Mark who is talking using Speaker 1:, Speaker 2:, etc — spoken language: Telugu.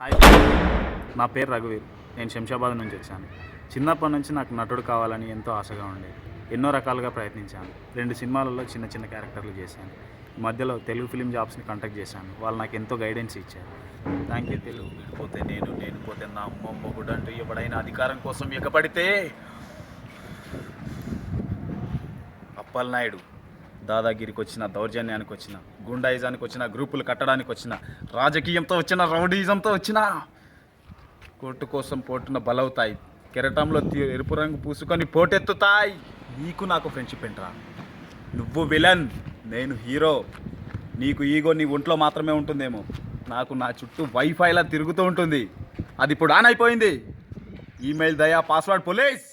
Speaker 1: హాయ్, నా పేరు రఘువీర్. నేను శంషాబాద్ నుంచి వచ్చాను. చిన్నప్పటి నుంచి నాకు నటుడు కావాలని ఎంతో ఆశగా ఉండేది. ఎన్నో రకాలుగా ప్రయత్నించాను. 2 సినిమాలలో చిన్న చిన్న క్యారెక్టర్లు చేశాను. ఈ మధ్యలో తెలుగు ఫిలిం జాబ్స్ని కాంటాక్ట్ చేశాను. వాళ్ళు నాకు ఎంతో గైడెన్స్ ఇచ్చారు. Thank you. తెలుగు పోతే నేను పోతే నా అమ్మ మొగుడు అంటూ ఎవడైనా అధికారం కోసం ఎగబడితే అప్పలనాయుడు దాదాగిరికి వచ్చిన, దౌర్జన్యానికి వచ్చిన, గుండాయిజానికి వచ్చిన, గ్రూపులు కట్టడానికి వచ్చిన, రాజకీయంతో వచ్చిన, రౌడీజంతో వచ్చిన, కోర్టు కోసం పోటున బలవుతాయి, కెరటంలో ఎరుపు రంగు పూసుకొని పోటెత్తుతాయి. నీకు నాకు ఫ్రెండ్షిప్ ఏంట్రా? నువ్వు విలన్, నేను హీరో. నీకు ఈగో నీ ఒంట్లో మాత్రమే ఉంటుందేమో, నాకు నా చుట్టూ వైఫైలా తిరుగుతూ ఉంటుంది. అది ఇప్పుడు ఆన్ అయిపోయింది. ఈమెయిల్ దయా, పాస్వర్డ్ పోలీస్.